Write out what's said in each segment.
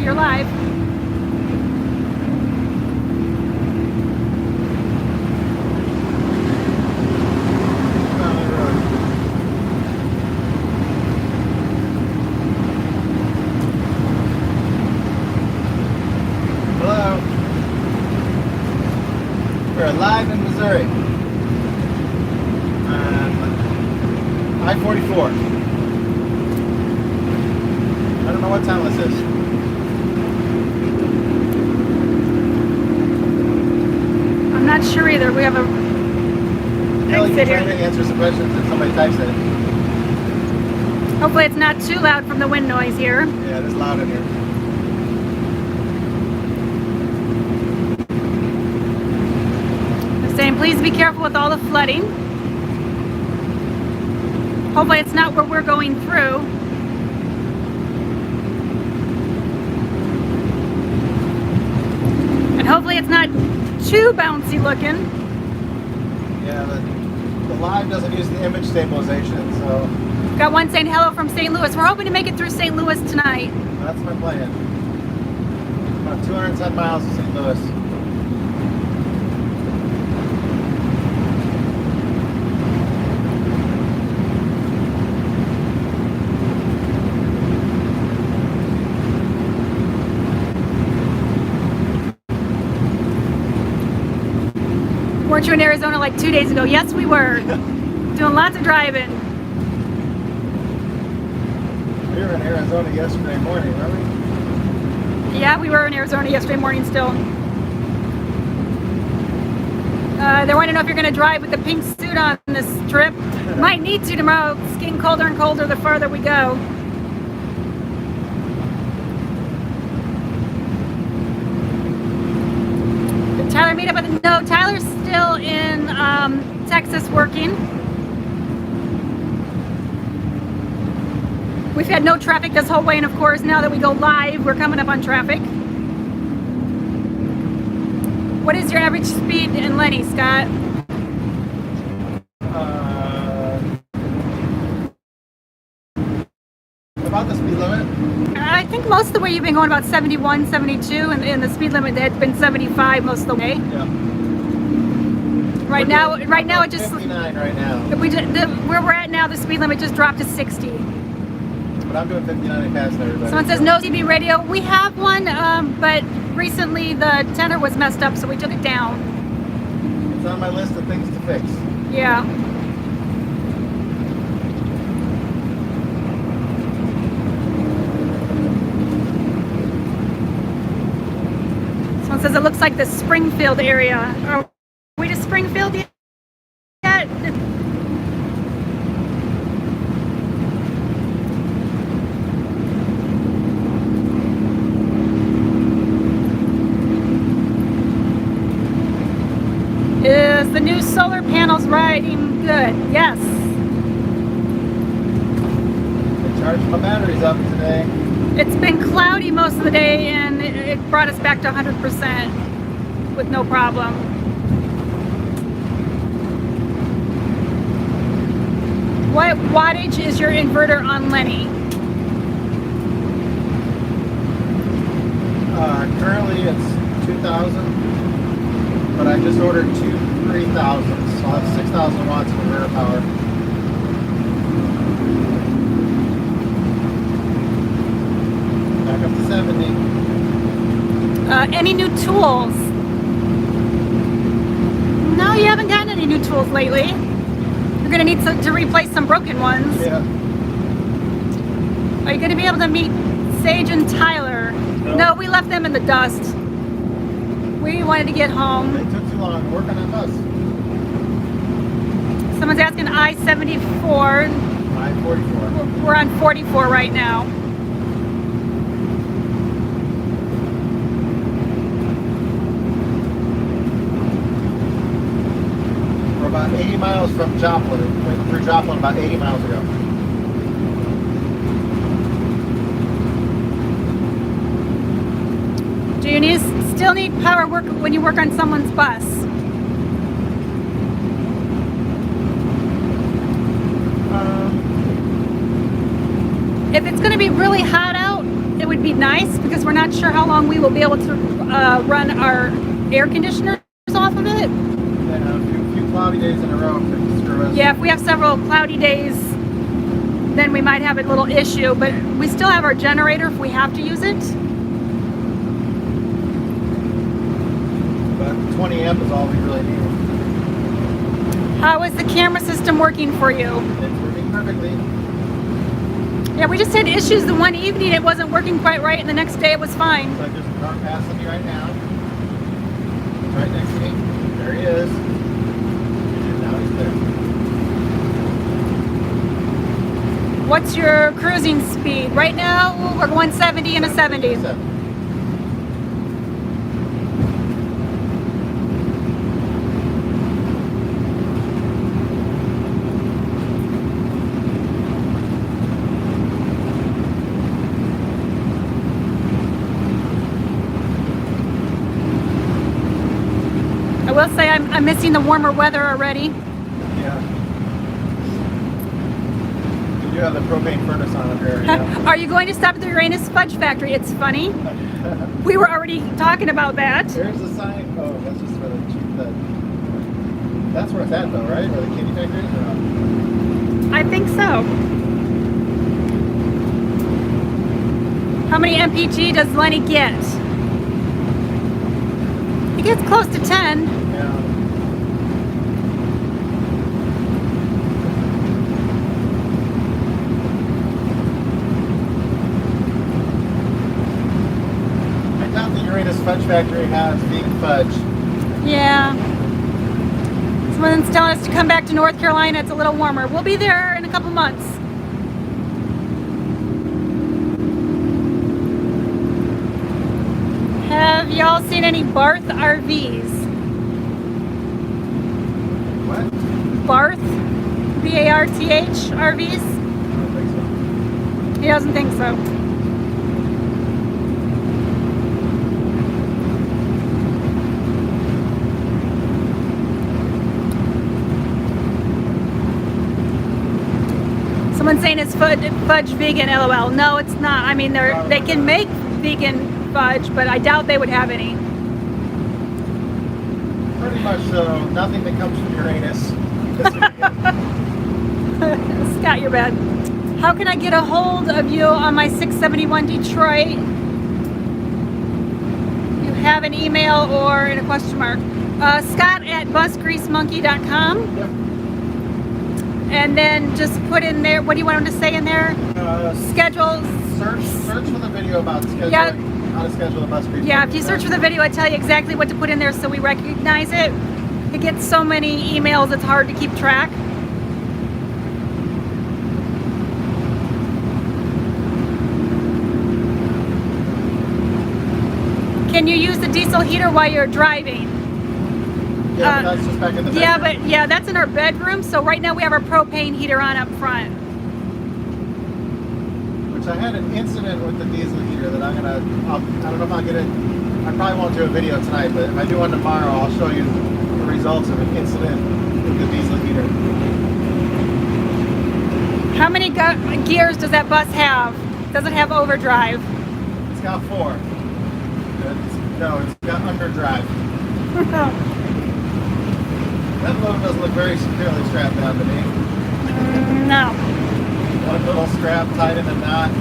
you're live. Hello. We're live in Missouri. I-44. I don't know what time this is. I'm not sure either. We have a Kelly, you're exit trying to here. answer some questions if somebody types it. Hopefully it's not too loud from the wind noise here. Yeah, it is loud in here. They're saying please be careful with all the flooding. Hopefully it's not where we're going through. And hopefully it's not too bouncy looking. Yeah, the live doesn't use the image stabilization, so Got one saying hello from St. Louis. We're hoping to make it through St. Louis tonight. that's my plan. About 210 miles to St. Louis. Weren't you in Arizona like 2 days ago? Yes, we were. Doing lots of driving. We were in Arizona yesterday morning, weren't we? Yeah, we were in Arizona yesterday morning still. They want to know if you're going to drive with the pink suit on this trip. Might need to tomorrow. It's getting colder and colder the farther we go. Did Tyler meet up with? No, Tyler's still in Texas working. We've had no traffic this whole way, and of course, now that we go live, we're coming up on traffic. What is your average speed in Lenny, Scott? About the speed limit. I think most of the way you've been going about 71, 72, and the speed limit had been 75 most of the way. Yeah. Right now it just 59 right now. where we're at now, the speed limit just dropped to 60. But I'm doing 59 and passing everybody. Someone says no CB radio. We have one, but recently the tenor was messed up, so we took it down. It's on my list of things to fix. Yeah. Someone says it looks like the Springfield area. Are we to Springfield yet? Is the new solar panels riding good? Yes. I charged my batteries up today. It's been cloudy most of the day, and it brought us back to 100% with no problem. What wattage is your inverter on Lenny? Currently it's 2,000, but I just ordered two 3,000, so I'll have 6,000 watts of inverter power. Back up to 70. Any new tools? No, you haven't gotten any new tools lately. You're going to need to replace some broken ones. Yeah. Are you going to be able to meet Sage and Tyler? No, we left them in the dust. We wanted to get home. They took too long to work on that bus. Someone's asking I-74. I-44. We're on 44 right now. We're about 80 miles from Joplin. Went through Joplin about 80 miles ago. Do you still need power work when you work on someone's bus? If it's going to be really hot out, it would be nice because we're not sure how long we will be able to run our air conditioners off of it. Yeah, a few cloudy days in a row could screw us. Yeah, if we have several cloudy days, then we might have a little issue, but we still have our generator if we have to use it. But 20 amp is all we really need. How is the camera system working for you? It's working perfectly. Yeah, we just had issues the one evening. It wasn't working quite right, and the next day it was fine. It's like there's a car passing me right now. He's right next to me. There he is. And now he's there. What's your cruising speed? Right now, we're going 70 and a 70. I will say I'm missing the warmer weather already. Yeah. You do have the propane furnace on up here. Yeah. Are you going to stop at the Uranus Fudge Factory? It's funny. We were already talking about that. There's the sign. Oh, that's just for the cheap fed. That's where it's at though, right? Where the candy factory is? Or not? I think so. How many MPG does Lenny get? He gets close to 10. Yeah. I doubt the Uranus Fudge Factory has vegan fudge. Yeah. Someone's telling us to come back to North Carolina. It's a little warmer. We'll be there in a couple months. Have y'all seen any Barth RVs? What? Barth? B-A-R-T-H RVs? I don't think so. He doesn't think so. Someone's saying it's fudge vegan, LOL. No, it's not. I mean, they can make vegan fudge, but I doubt they would have any. Pretty much so. Nothing that comes from Uranus. Scott, you're bad. How can I get a hold of you on my 671 Detroit? You have an email or in a question mark. Scott at busgreasemonkey.com. Yep. And then just put in there, what do you want him to say in there? Schedule. Search for the video about scheduling, Yeah. how to schedule a bus grease. Yeah, if you search for the video, I tell you exactly what to put in there so we recognize it. It gets so many emails, it's hard to keep track. Can you use the diesel heater while you're driving? Yeah, but that's just back in the Yeah, bedroom. but yeah, that's in our bedroom. So right now we have our propane heater on up front. Which I had an incident with the diesel heater that I don't know if I'll get it. I probably won't do a video tonight, but if I do one tomorrow, I'll show you the results of an incident with the diesel heater. How many gears does that bus have? Does it have overdrive? It's got 4. It's got underdrive. That load doesn't look very securely strapped down to me. No. One little strap tied in a knot.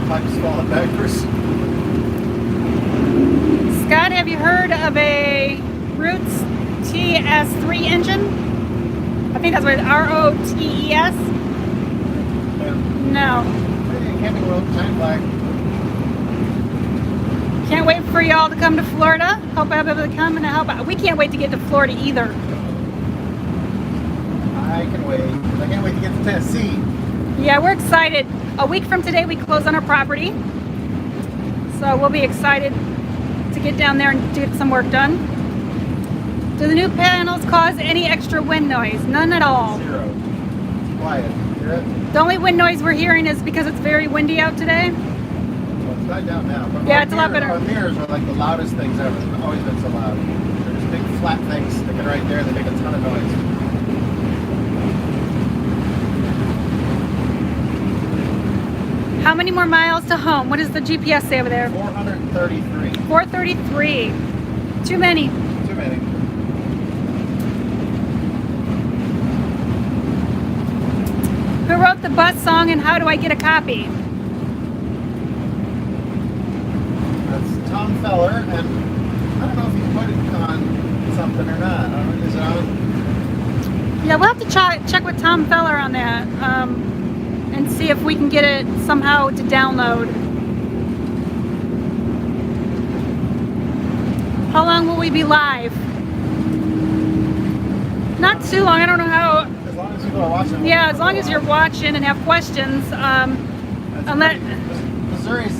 Pipe's falling backwards. Scott, have you heard of a Roots TS3 engine? I think that's what it's R-O-T-E-S? Yeah. No. Hey, Camping World, Giant Flag. Can't wait for y'all to come to Florida. Hope I'll be able to come and help out. We can't wait to get to Florida either. I can wait. I can't wait to get to Tennessee. Yeah, we're excited. A week from today, we close on our property. So we'll be excited to get down there and get some work done. Do the new panels cause any extra wind noise? None at all. 0. It's quiet. You hear it? The only wind noise we're hearing is because it's very windy out today. Well, it's died down now. But Yeah, our it's a lot better. Our mirrors are like the loudest things ever. They've always been so loud. They're just big flat things sticking right there. They make a ton of noise. How many more miles to home? What does the GPS say over there? 433. 433. Too many. Too many. Who wrote the bus song and how do I get a copy? That's Tom Feller, and I don't know if he put it on something or not. I don't know, is it on? Yeah, we'll have to check with Tom Feller on that and see if we can get it somehow to download. How long will we be live? Not too long. I don't know how. As long as people are watching. Yeah, as long as you're watching and have questions. Unless, Missouri's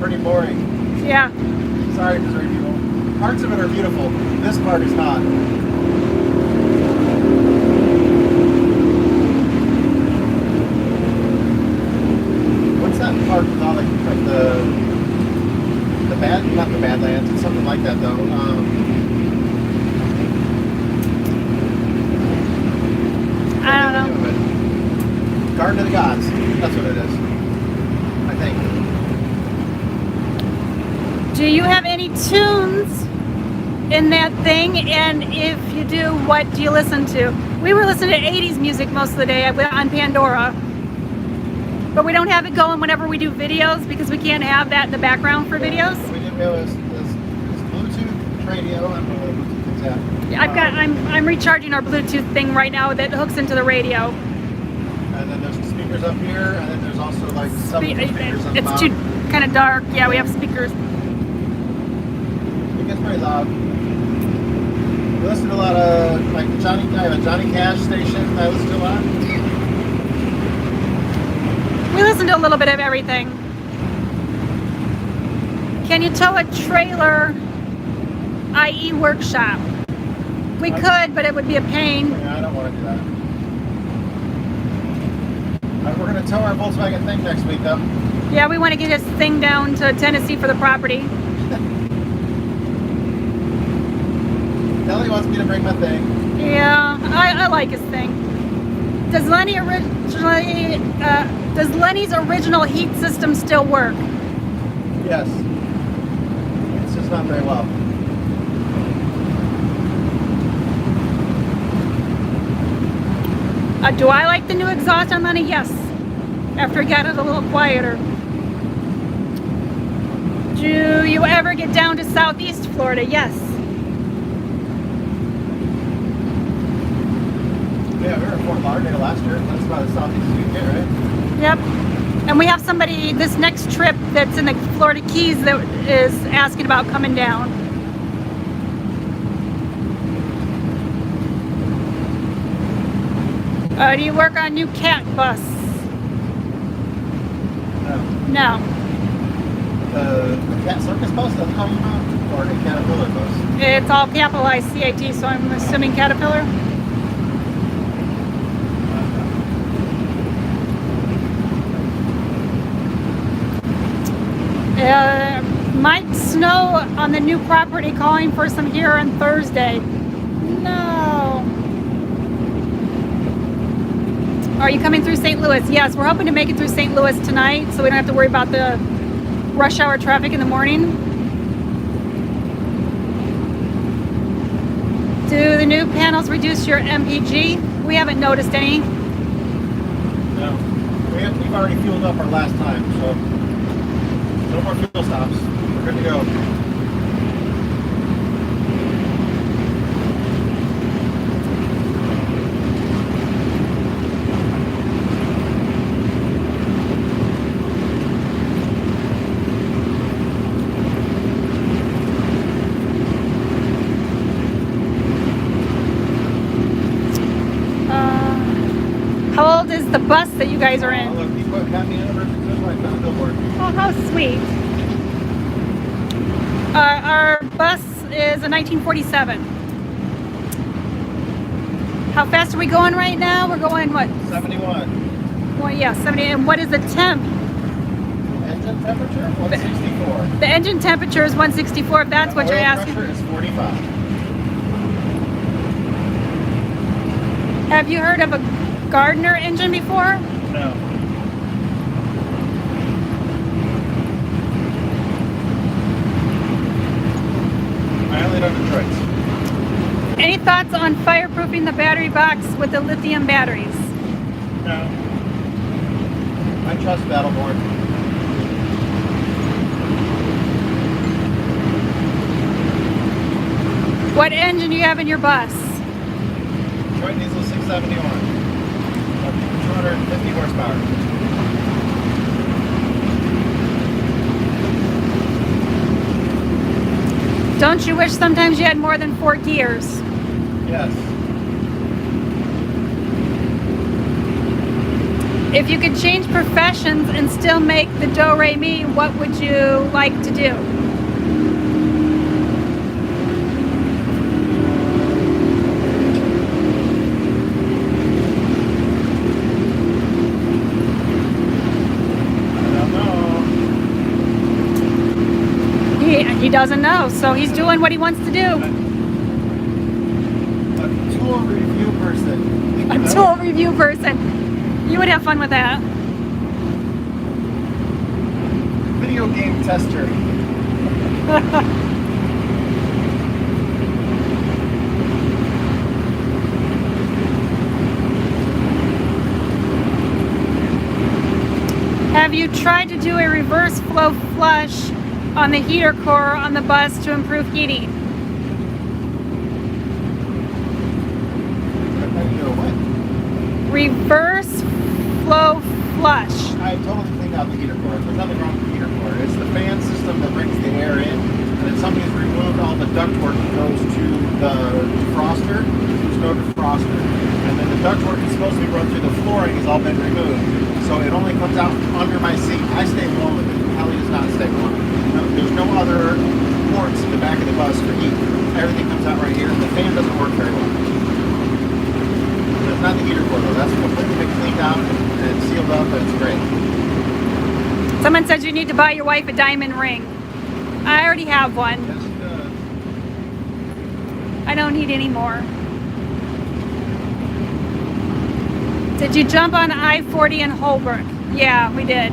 pretty boring. yeah. Sorry, Missouri people. Parts of it are beautiful. This part is not. What's that part with all like the bad, not the Badlands, it's something like that though. I don't know. Garden of the Gods. That's what it is. I think. Do you have any tunes in that thing? And if you do, what do you listen to? We were listening to 80s music most of the day on Pandora. But we don't have it going whenever we do videos because we can't have that in the background for videos. We do have this Bluetooth radio. I don't know what Bluetooth is at. I'm recharging our Bluetooth thing right now that hooks into the radio. And then there's speakers up here, and then there's also like some speakers on the It's too bottom. kind of dark. Yeah, we have speakers. It gets pretty loud. We listen to a lot of like I have a Johnny Cash station I listen to a lot. We listen to a little bit of everything. Can you tow a trailer, i.e. workshop? We could, but it would be a pain. Yeah, I don't want to do that. We're going to tow our Volkswagen thing next week, though. Yeah, we want to get this thing down to Tennessee for the property. Kelly wants me to bring my thing. Yeah, I like his thing. Does Lenny's original heat system still work? Yes. It's just not very well. Do I like the new exhaust on Lenny? Yes. After it got it a little quieter. Do you ever get down to Southeast Florida? Yes. Yeah, we were in Fort Lauderdale last year. That's about as southeast as you can get, right? Yep. And we have somebody this next trip that's in the Florida Keys that is asking about coming down. Do you work on new cat bus? No. No. The Cat Circus bus, that's how you know? Or the Caterpillar bus? It's all capitalized CAT, so I'm assuming Caterpillar. Might snow on the new property, calling for some here on Thursday. No. Are you coming through St. Louis? Yes, we're hoping to make it through St. Louis tonight so we don't have to worry about the rush hour traffic in the morning. Do the new panels reduce your MPG? We haven't noticed any. No. We've already fueled up our last time, so no more fuel stops. We're good to go. How old is the bus that you guys are Oh, in? look, he put Happy Anniversary to my billboard. Oh, how sweet. Our bus is a 1947. How fast are we going right now? We're going what? 71. Well, yeah, 70. And what is the temp? Engine temperature, 164. The engine temperature is 164, if that's what you're Oil asking. pressure is 45. Have you heard of a Gardner engine before? No. thoughts on fireproofing the battery box with the lithium batteries? No. I trust Battleborn. What engine do you have in your bus? Detroit Diesel 671. 250 horsepower. Don't you wish sometimes you had more than 4 gears? Yes. If you could change professions and still make the do-re-mi, what would you like to do? He doesn't know, so he's doing what he wants to do. A tool review person. A tool review person. You would have fun with that. Video game tester. Have you tried to do a reverse flow flush on the heater core on the bus to improve heating? Reverse flow flush. I totally cleaned out the heater core. There's nothing wrong with the heater core. It's the fan system that brings the air in, and then somebody's removed all the ductwork that goes to the defroster. There's no defroster. And then the ductwork is supposed to be run through the flooring has all been removed. So it only comes out under my seat. I stay warm with it. Hallie does not stay warm. There's no other ports in the back of the bus for heat. Everything comes out right here, and the fan doesn't work very well. It's not the heater core though. That's completely been cleaned out and sealed up, and it's great. Someone says you need to buy your wife a diamond ring. I already have one. Yes, it does. I don't need any more. Did you jump on I-40 in Holbrook? Yeah, we did.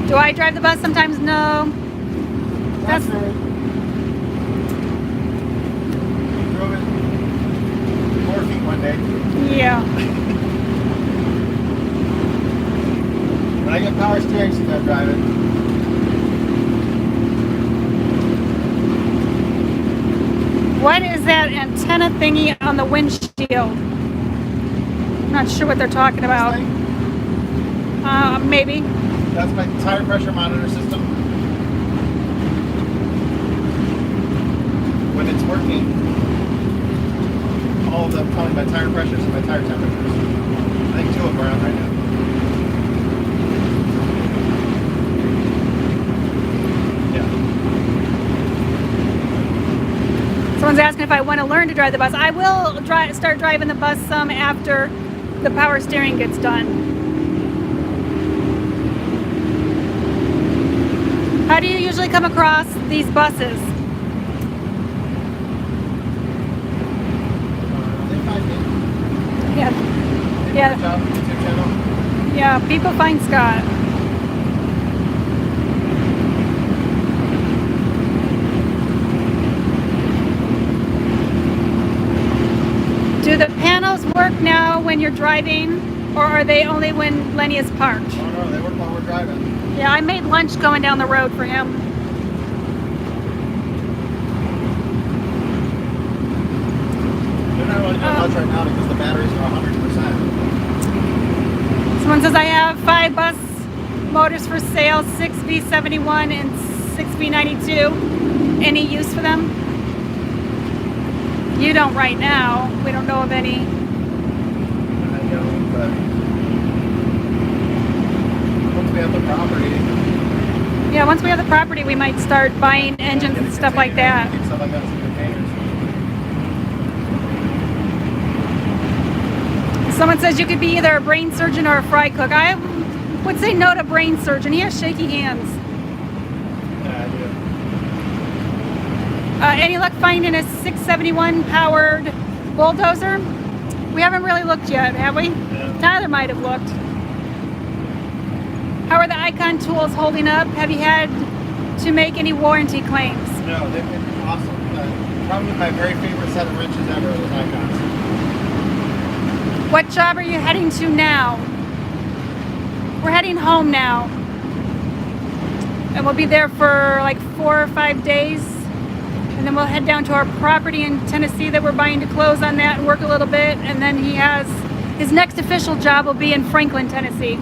Do I drive the bus sometimes? No. That's right. You drove it 4 feet one day. Yeah. When I get power steering, she's gonna drive it. What is that antenna thingy on the windshield? I'm not sure what they're talking about. This thing, Maybe. that's my tire pressure monitor system. When it's working, all of them telling my tire pressures and my tire temperatures. I think 2 of them are on right now. Someone's asking if I want to learn to drive the bus. I will start driving the bus some after the power steering gets done. How do you usually come across these buses? They find me. Yeah, Yeah. YouTube channel. yeah. People find Scott. Do the panels work now when you're driving, or are they only when Lenny is parked? Oh no, they work while we're driving. Yeah, I made lunch going down the road for him. They're not really doing much right now because the batteries are 100%. Someone says I have 5 bus motors for sale, 6V71 and 6V92. Any use for them? You don't right now. We don't know of any. I don't, but once we have the property, Yeah, once we have the property, we might start buying engines and stuff like that. keep stuff like that in containers. Someone says you could be either a brain surgeon or a fry cook. I would say no to brain surgeon. He has shaky hands. Yeah, I do. Any luck finding a 671 powered bulldozer? We haven't really looked yet, have we? Yeah. Tyler might have looked. How are the Icon tools holding up? Have you had to make any warranty claims? No, they've been awesome. Probably my very favorite set of wrenches ever, the Nikons. What job are you heading to now? We're heading home now. And we'll be there for like 4 or 5 days. And then we'll head down to our property in Tennessee that we're buying to close on that and work a little bit. And then he has his next official job will be in Franklin, Tennessee.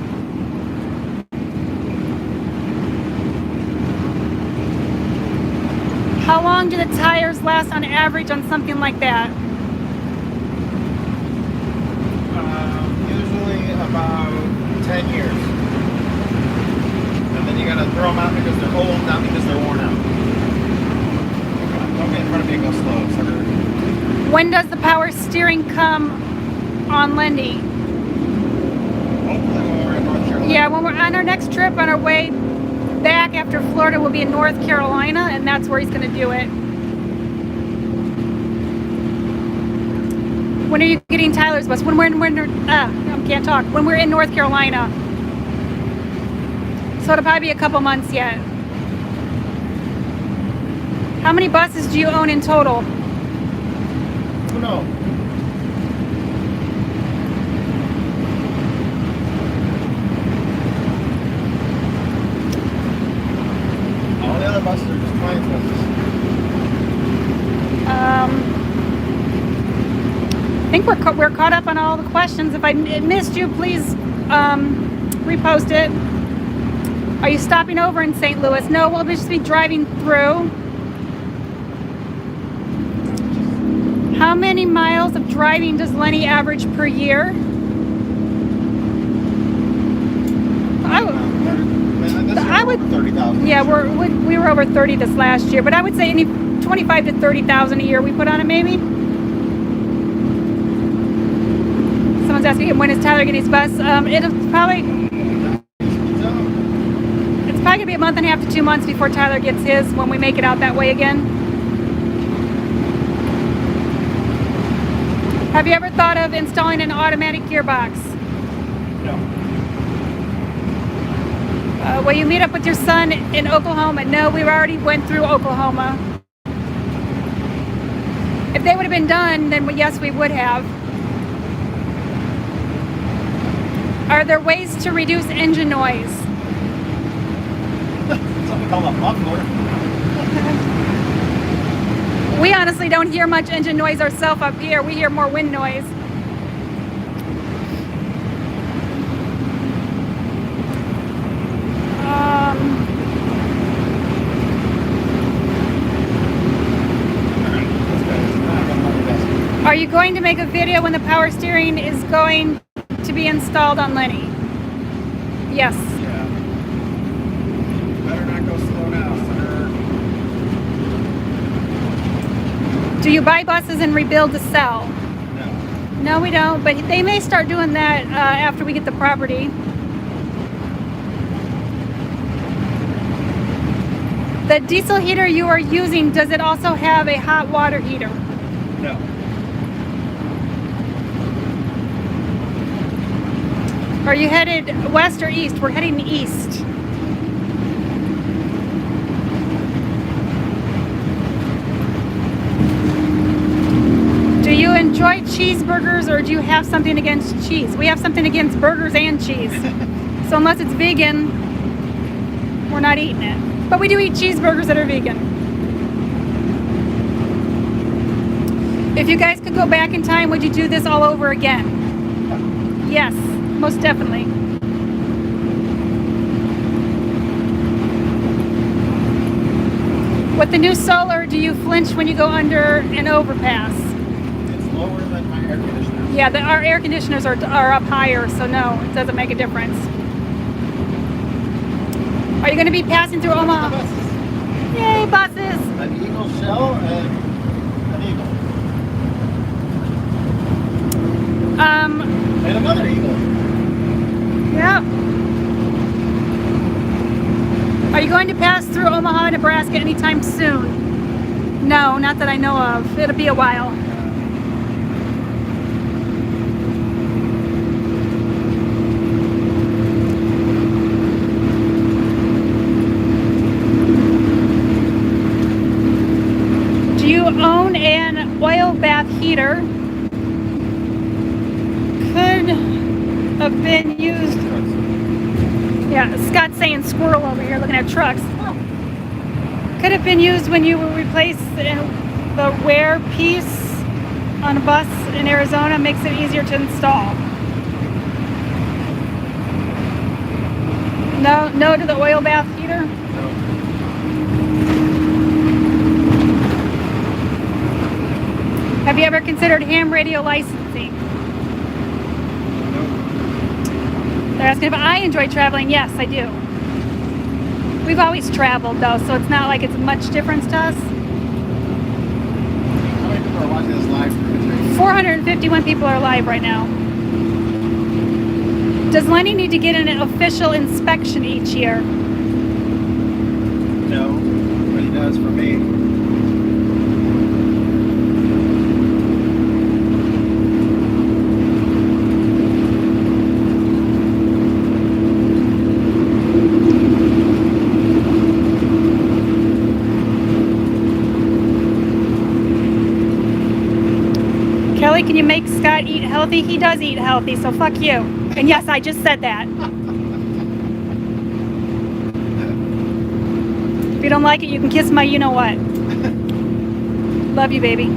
How long do the tires last on average on something like that? Usually about 10 years. And then you gotta throw them out because they're old, not because they're worn out. Don't get in front of me and go slow, sucker. When does the power steering come on Lindy? Hopefully when we're in North Carolina. Yeah, when we're on our next trip, on our way back after Florida, we'll be in North Carolina, and that's where he's going to do it. When are you getting Tyler's bus? When we're in can't talk. When we're in North Carolina. So it'll probably be a couple months yet. How many buses do you own in total? Who knows? All the other buses are just clients' buses. I think we're caught up on all the questions. If I missed you, please repost it. Are you stopping over in St. Louis? No, we'll just be driving through. How many miles of driving does Lenny average per year? I would 30,000. Yeah, we were over 30 this last year, but I would say any 25 to 30,000 a year we put on it, maybe. Someone's asking when is Tyler getting his bus. It's probably gonna be a month and a half to 2 months before Tyler gets his, when we make it out that way again. Have you ever thought of installing an automatic gearbox? No. Will you meet up with your son in Oklahoma? No, we already went through Oklahoma. If they would have been done, then yes, we would have. Are there ways to reduce engine noise? Something called a muffler. We honestly don't hear much engine noise ourselves up here. We hear more wind noise. Are you going to make a video when the power steering is going to be installed on Lenny? Yes. Yeah. Better not go slow now, sir. Do you buy buses and rebuild to sell? No. No, we don't, but they may start doing that after we get the property. The diesel heater you are using, does it also have a hot water heater? No. Are you headed west or east? We're heading east. Do you enjoy cheeseburgers, or do you have something against cheese? We have something against burgers and cheese. So unless it's vegan, we're not eating it. But we do eat cheeseburgers that are vegan. If you guys could go back in time, would you do this all over again? Yes, most definitely. With the new solar, do you flinch when you go under an overpass? It's lower than my air conditioner. Yeah, our air conditioners are up higher, so no, it doesn't make a difference. Are you going to be passing through Omaha? Buses. Yay, buses! An Eagle shell and an Eagle. And another Eagle. Yeah. Are you going to pass through Omaha, Nebraska anytime soon? No, not that I know of. It'll be a while. heater could have been used. Yeah, Scott's saying squirrel over here looking at trucks. Could have been used when you replace the wear piece on a bus in Arizona. Makes it easier to install. No to the oil bath heater. Have you ever considered ham radio licensing? They're asking if I enjoy traveling. Yes, I do. We've always traveled though, so it's not like it's much difference to us. How many people are watching this live stream? 451 people are live right now. Does Lenny need to get an official inspection each year? No, but he does for me. Kelly, can you make Scott eat healthy? He does eat healthy, so fuck you. And yes, I just said that. If you don't like it, you can kiss my you-know-what. Love you, baby.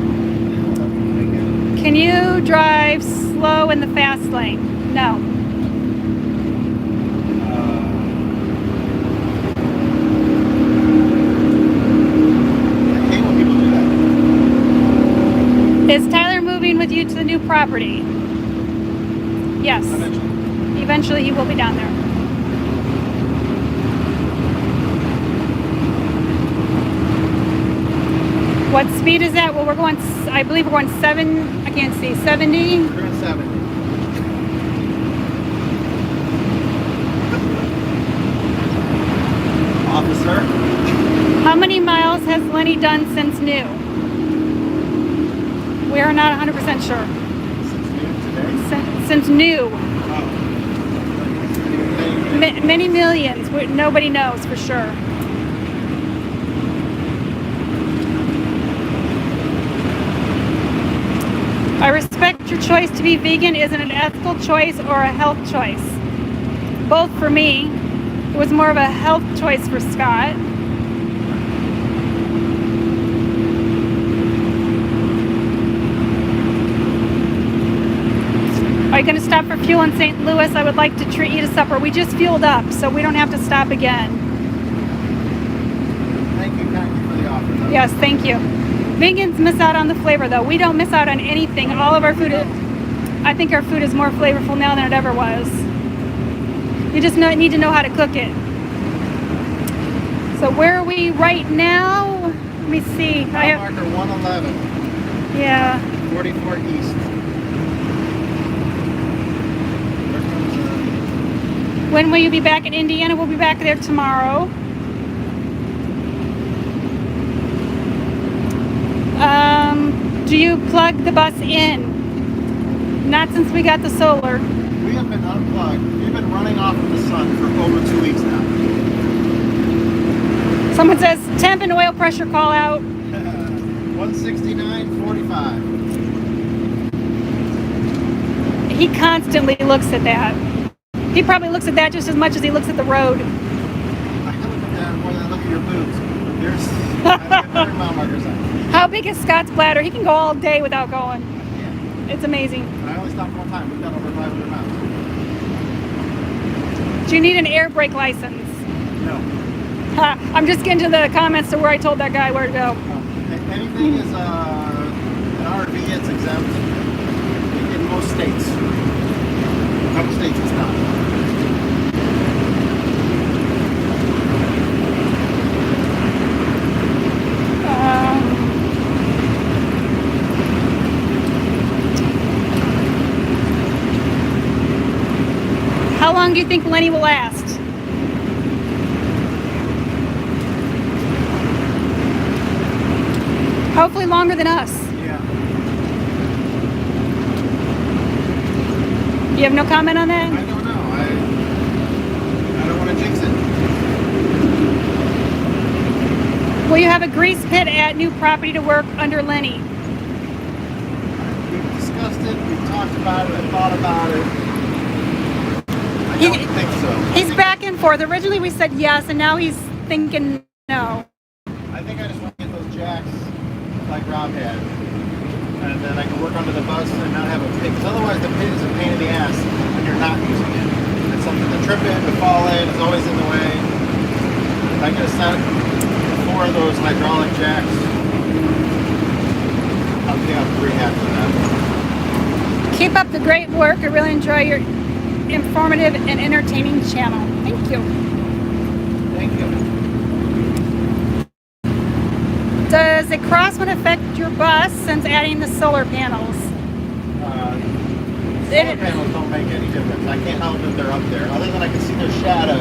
Can you drive slow in the fast lane? No. I hate when people do that. Is Tyler moving with you to the new property? Yes. Eventually he will be down there. What speed is that? Well, we're going, I believe we're going 7, I can't see, 70? We're at 70. Officer. How many miles has Lenny done since new? We are not 100% sure. Since noon today. Since new. Oh. Many millions. Nobody knows for sure. I respect your choice to be vegan. Is it an ethical choice or a health choice? Both for me. It was more of a health choice for Scott. Are you going to stop for fuel in St. Louis? I would like to treat you to supper. We just fueled up, so we don't have to stop again. Thank you kindly for the offer, though. Yes, thank you. Vegans miss out on the flavor, though. We don't miss out on anything. All of our food, I think our food is more flavorful now than it ever was. You just need to know how to cook it. So where are we right now? Let me see. Mile marker 111. Yeah. 44 east. When will you be back in Indiana? We'll be back there tomorrow. Do you plug the bus in? Not since we got the solar. We have been unplugged. We've been running off of the sun for over 2 weeks now. Someone says temp and oil pressure call out. 169.45. He constantly looks at that. He probably looks at that just as much as he looks at the road. I look at that more than I look at your boobs. There's 100 mile markers on. How big is Scott's bladder? He can go all day without going. Yeah. It's amazing. I only stopped one time. We've done over 500 miles. Do you need an air brake license? No. I'm just getting to the comments to where I told that guy where to go. Anything is an RV, it's exempt in most states. A couple states it's not. How long do you think Lenny will last? Hopefully longer than us. Yeah. You have no comment on that? I don't know. I don't want to jinx it. Will you have a grease pit at new property to work under Lenny? I talked about it. I thought about it. I He- don't think so. He's back and forth. Originally we said yes, and now he's thinking no. I think I just want to get those jacks like Rob had. And then I can work under the bus and not have a pit. Because otherwise the pit is a pain in the ass when you're not using it. It's something to trip in, to fall in, it's always in the way. If I get a set 4 of those hydraulic jacks, I'll be pretty happy with that. Keep up the great work. I really enjoy your informative and entertaining channel. Thank you. Thank you. Does a crosswind affect your bus since adding the solar panels? Solar panels don't make any difference. I can't help that they're up there. Other than I can see their shadow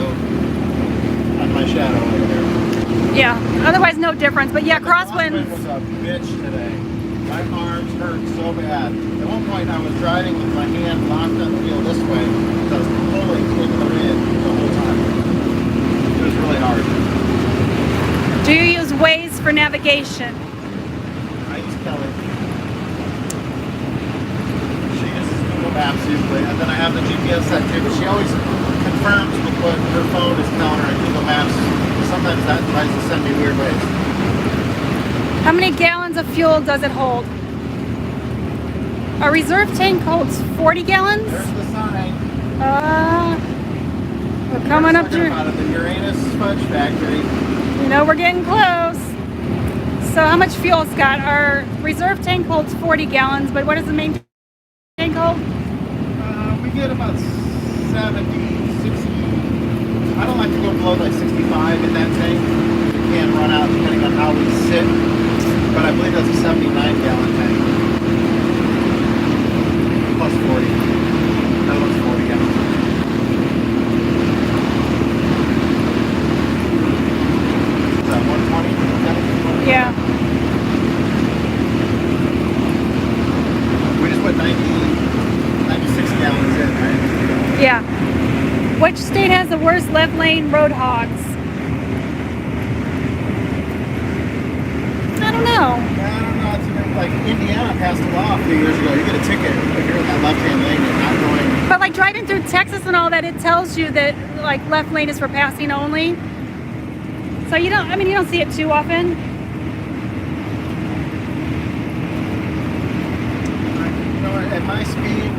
on my shadow over there. Yeah, otherwise no difference. But yeah, The crosswind crosswinds. was a bitch today. My arms hurt so bad. At one point I was driving with my hand locked on the wheel this way. I was pulling into the wind the whole time. It was really hard. Do you use Waze for navigation? I use Kelly. She uses Google Maps usually, and then I have the GPS set too, but she always confirms with what her phone is telling her in Google Maps. Sometimes that tries to send me weird ways. How many gallons of fuel does it hold? A reserve tank holds 40 gallons. There's the sign. We're coming up Talking to, about it, the Uranus Fudge Factory. you know, we're getting close. So how much fuel, Scott? Our reserve tank holds 40 gallons, but what does the main tank hold? We get about 70, 60. I don't like to go below like 65 in that tank. It can run out depending on how we sit. But I believe that's a 79 gallon tank. Plus 40. That looks 40 gallons. Is that 120? Yeah. We just put 96 gallons in, right? Yeah. Which state has the worst left lane road hogs? I don't know. I don't know. It's like Indiana passed a law a few years ago. You get a ticket if you're in that left-hand lane and not going. But like driving through Texas and all that, it tells you that like left lane is for passing only. So you don't, I mean, you don't see it too often. You know, at my speed,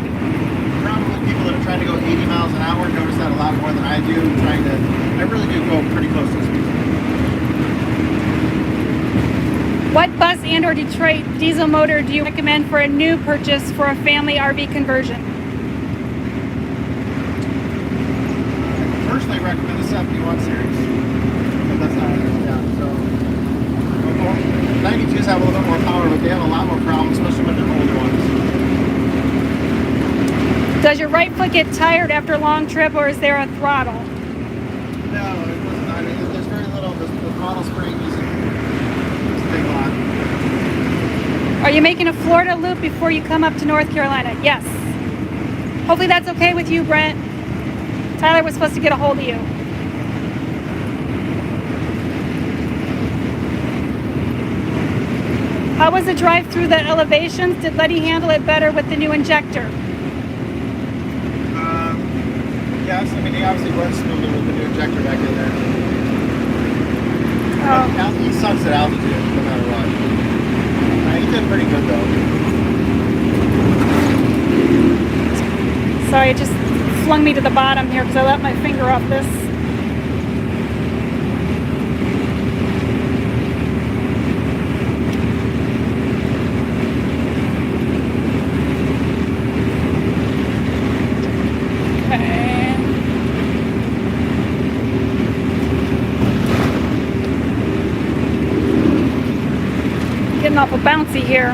probably people that are trying to go 80 miles an hour notice that a lot more than I do. I really do go pretty close to the speed limit. What bus and or Detroit diesel motor do you recommend for a new purchase for a family RV conversion? Personally, recommend the 71 series. But that's not so. 92s have a little bit more power, but they have a lot more problems, especially when they're older ones. Does your right foot get tired after a long trip, or is there a throttle? No, it doesn't. I mean, there's very little. The throttle spring isn't. It's a big lot. Are you making a Florida loop before you come up to North Carolina? Yes. Hopefully that's okay with you, Brent. Tyler was supposed to get a hold of you. How was the drive through the elevations? Did Letty handle it better with the new injector? Yes, I mean, he obviously runs smoothly with the new injector back in there. Oh, He sucks at altitude, no matter what. He did pretty good, though. sorry, it just flung me to the bottom here because I let my finger off this. Okay. Getting awful bouncy here.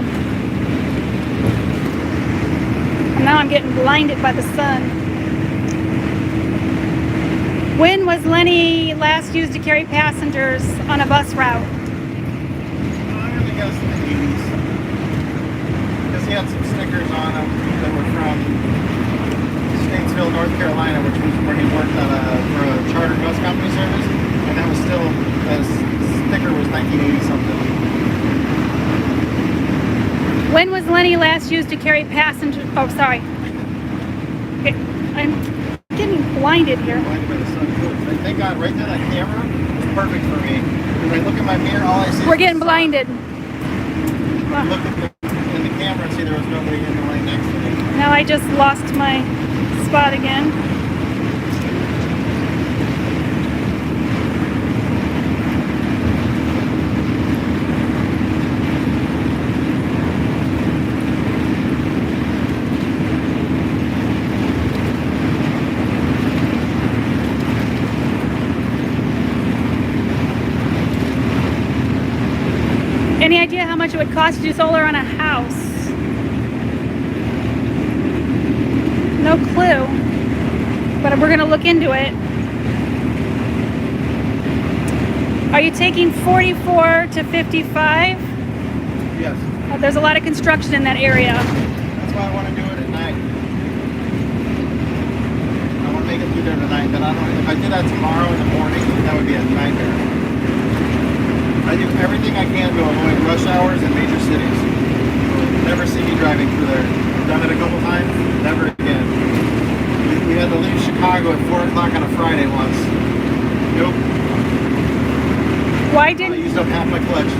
And now I'm getting blinded by the sun. When was Lenny last used to carry passengers on a bus route? I'm going to guess in the 80s. Because he had some stickers on him that were from Statesville, North Carolina, which was where he worked on for a charter bus company service. And that was still, the sticker was 1980 something. When was Lenny last used to carry passengers? Oh, sorry. Okay, I'm getting blinded here. Blinded by the sun. Thank God, right there, that camera is perfect for me. When I look at my mirror, all I see is We're getting the sun. blinded. I looked at in the camera and see there was nobody in the lane next to me. Now I just lost my spot again. Any idea how much it would cost to do solar on a house? No clue, but we're gonna look into it. Are you taking 44 to 55? Yes. There's a lot of construction in that area. That's why I want to do it at night. I want to make it through there tonight. Then I don't. If I did that tomorrow in the morning, that would be a nightmare. I do everything I can to avoid rush hours in major cities. Never see me driving through there. Done it a couple times. Never again. We had to leave Chicago at 4 o'clock on a Friday once. Nope. Why I didn't used up half my clutch.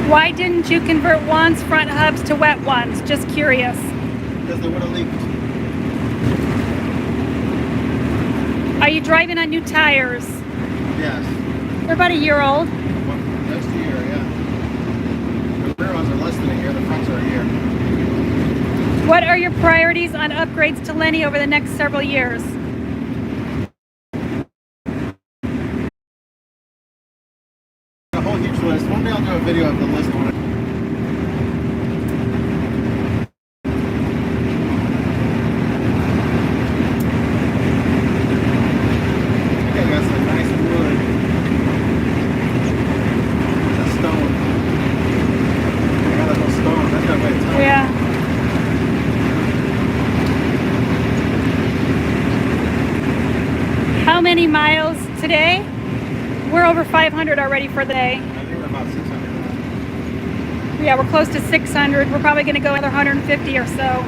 Why didn't you convert Juan's front hubs to wet ones? Just curious. Because they would have leaked. Are you driving on new tires? Yes. They're about a year old. Well, next year, yeah. The rear ones are less than a year. The fronts are a year. What are your priorities on upgrades to Lenny over the next several years? A whole huge list. One day I'll do a video of the list on it. I got some nice wood. That's stone. I got that little stone. That's got weight. Yeah. How many miles today? We're over 500 already for the day. I think we're about 600. Yeah, we're close to 600. We're probably going to go another 150 or so.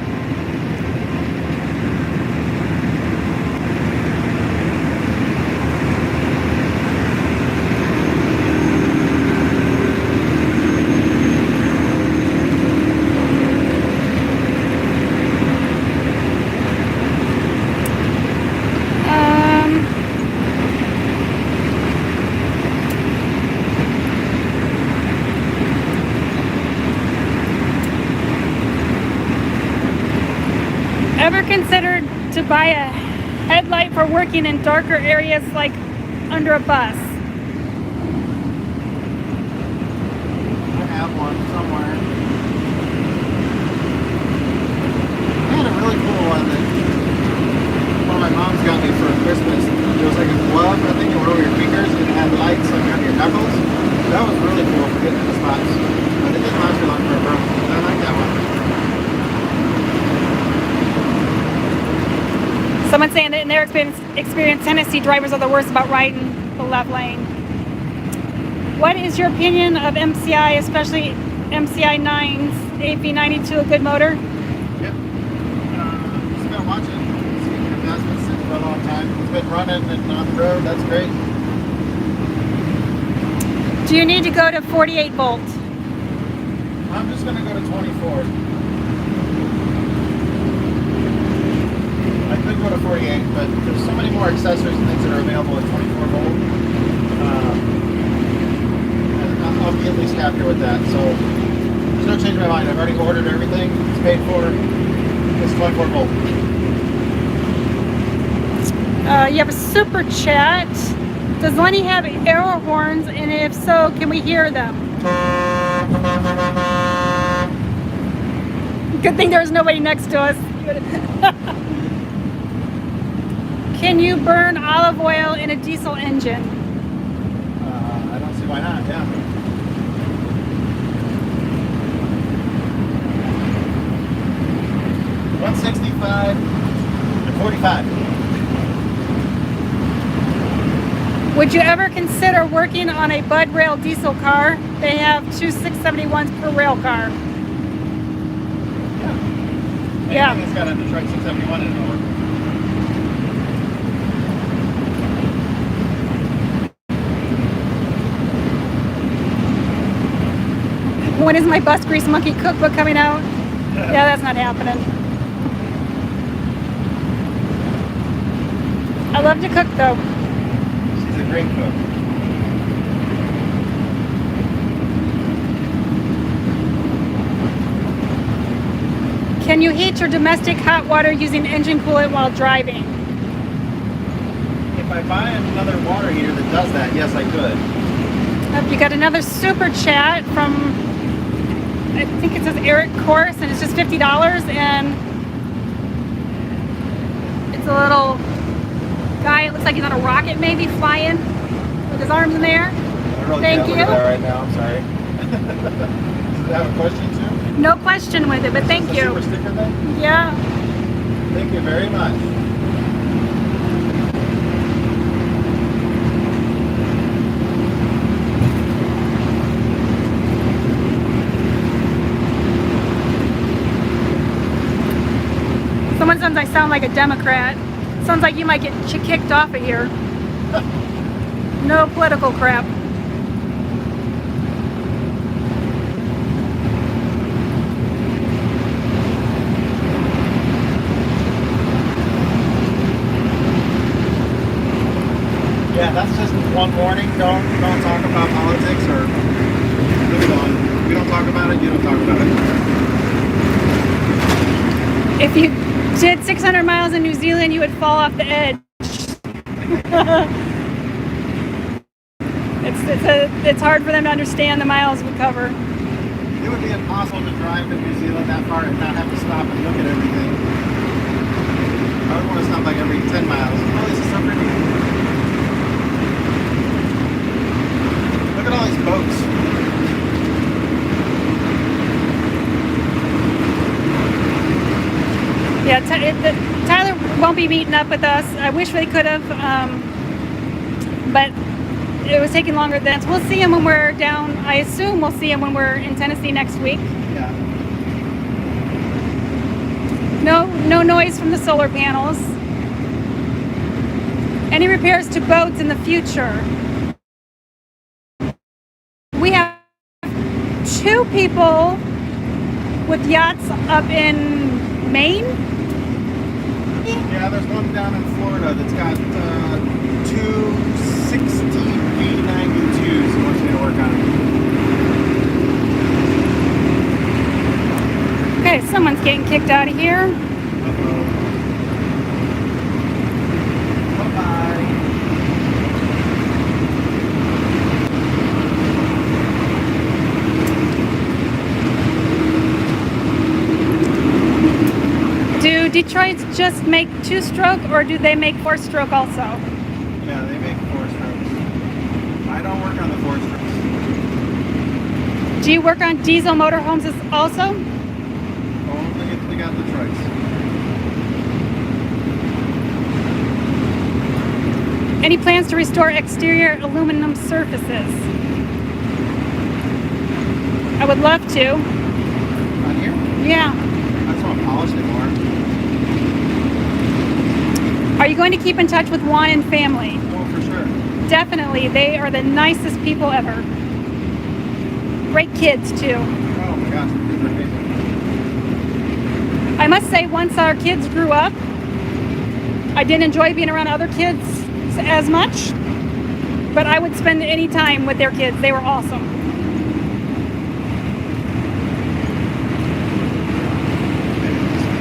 Ever considered to buy a headlight for working in darker areas like under a bus? I have one somewhere. I had a really cool one that one of my mom's got me for Christmas. It was like a glove, I think, it went over your fingers and it had lights like on your knuckles. That was really cool for getting into spots. But it didn't last me long for a broke. I like that one. Someone's saying that in their experience, Tennessee drivers are the worst about riding the left lane. What is your opinion of MCI, especially MCI 9's AP92, a good motor? Yep. Just been watching. It's been sitting for a long time. It's been running and on the road. That's great. Do you need to go to 48 volt? I'm just going to go to 24. I could go to 48, but there's so many more accessories and things that are available at 24 volt. And I'll be at least happier with that. So there's no change in my mind. I've already ordered everything. It's paid for. It's 24 volt. You have a super chat. Does Lenny have air horns? And if so, can we hear them? Good thing there's nobody next to us. Can you burn olive oil in a diesel engine? I don't see why not, yeah. $165 and $45. Would you ever consider working on a Bud Rail diesel car? They have two 671s per rail car. Yeah. Anything that's got a Detroit 671 in it will work. When is my Bus Grease Monkey cookbook coming out? Yeah, that's not happening. I love to cook though. She's a great cook. Can you heat your domestic hot water using engine coolant while driving? If I buy another water heater that does that, yes, I could. You got another super chat from, I think it says Eric Course, and it's just $50, and it's a little guy, it looks like he's on a rocket maybe, flying with his arms in the air. I really Thank can't you. look at that right now, I'm sorry. Does it have a question too? No question with it, but thank Is this a you. super sticker thing? Yeah. Thank you very much. Someone says I sound like a Democrat. Sounds like you might get kicked off of here. No political crap. Yeah, that's just one warning. Don't talk about politics or move on. We don't talk about it, you don't talk about it. If you did 600 miles in New Zealand, you would fall off the edge. It's hard for them to understand the miles we cover. It would be impossible to drive to New Zealand that far and not have to stop and look at everything. I would want to stop like every 10 miles. Oh, this is so pretty. Look at all these boats. Yeah, Tyler won't be meeting up with us. I wish we could have, but it was taking longer than. So we'll see him when we're down. I assume we'll see him when we're in Tennessee next week. Yeah. No noise from the solar panels. Any repairs to boats in the future? We have 2 people with yachts up in Maine. Yeah, there's one down in Florida that's got 2 16-89U2s he wants me to work on. Okay, someone's getting kicked out of here. Uh-oh. Bye-bye. Do Detroits just make 2-stroke or do they make 4-stroke also? Yeah, they make 4-strokes. I don't work on the 4-strokes. Do you work on diesel motorhomes also? Only if we got Detroits. Any plans to restore exterior aluminum surfaces? I would love to. On here? Yeah. I just want to polish it more. Are you going to keep in touch with Juan and family? Oh, for sure. Definitely. They are the nicest people ever. Great kids too. Oh my gosh, these are amazing. I must say, once our kids grew up, I didn't enjoy being around other kids as much, but I would spend any time with their kids. They were awesome.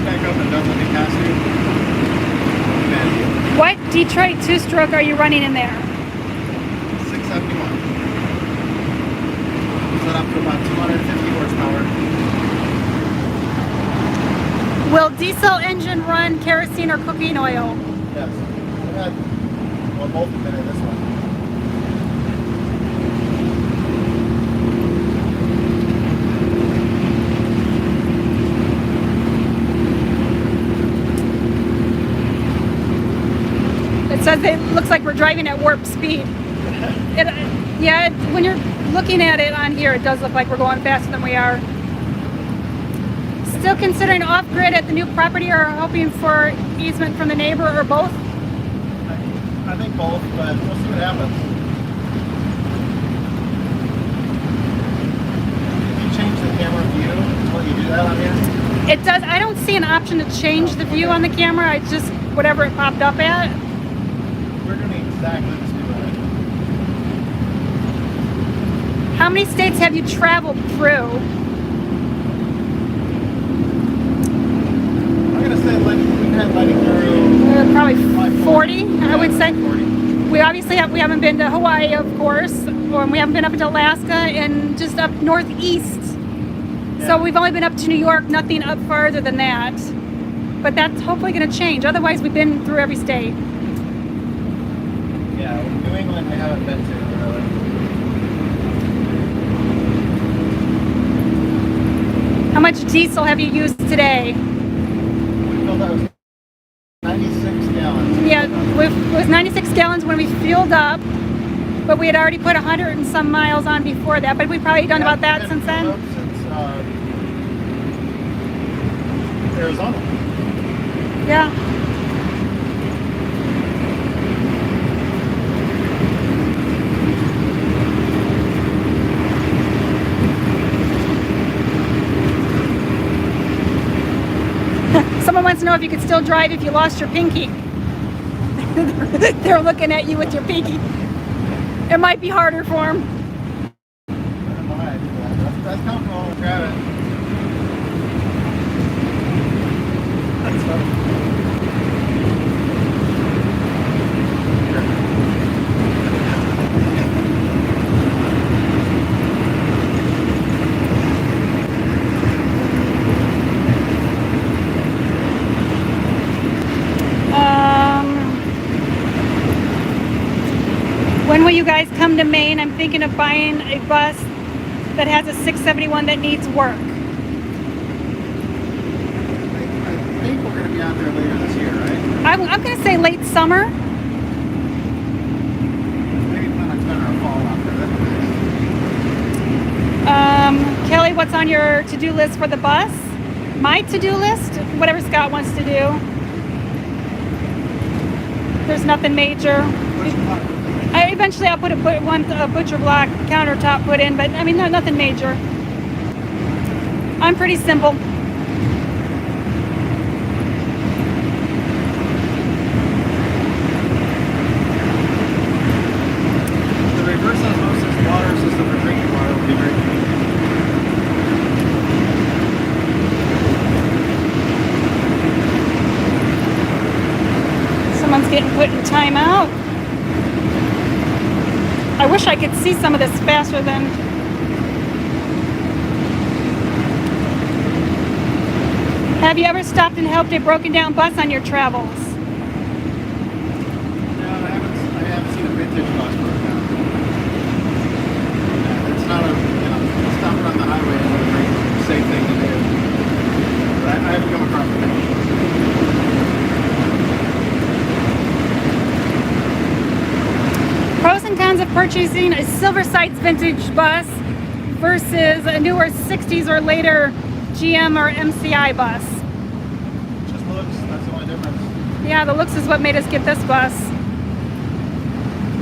Back up and don't let me pass you. Man, What Detroit 2-stroke are you running in there? 671. Set up to about 250 horsepower. Will diesel engine run kerosene or cooking oil? Yes. Well, both have been in this one. It says it looks like we're driving at warp speed. When you're looking at it on here, it does look like we're going faster than we are. still considering off-grid at the new property or hoping for easement from the neighbor or both? I think both, but we'll see what happens. If you change the camera view, will you do that on here? It does. I don't see an option to change the view on the camera. It's just whatever it popped up at. We're doing exactly the same way. How many states have you traveled through? I'm going to say we've had letting through Probably 40, I would say. 40. We obviously we haven't been to Hawaii, of course, or we haven't been up into Alaska and just up northeast. Yeah. So we've only been up to New York, nothing up farther than that. But that's hopefully going to change. Otherwise, we've been through every state. Yeah, New England we haven't been to really. How much diesel have you used today? We filled up 96 gallons. Yeah, it was 96 gallons when we fueled up, but we had already put 100 and some miles on before that. But we've probably done about that since then. Since Arizona. Yeah. Someone wants to know if you could still drive if you lost your pinky. They're looking at you with your pinky. It might be harder for them. That's comfortable. Grab it. That's funny. When will you guys come to Maine? I'm thinking of buying a bus that has a 671 that needs work. I think we're going to be out there later this year, right? I'm going to say late summer. Maybe plan on spending our fall out there. That'd be nice. Kelly, what's on your to-do list for the bus? My to-do list? Whatever Scott wants to do. There's nothing major. Eventually I'll put a butcher block countertop put in, but I mean, nothing major. I'm pretty simple. The reverse osmosis water system for drinking water would be great. Someone's getting put in timeout. I wish I could see some of this faster than... Have you ever stopped and helped a broken down bus on your travels? No, I haven't seen a vintage bus broken down. Yeah, it's not stopping on the highway is a very safe thing to do. But I haven't come across it. Pros and cons of purchasing a Silver Sights vintage bus versus a newer 60s or later GM or MCI bus. Just looks, that's the only difference. Yeah, the looks is what made us get this bus.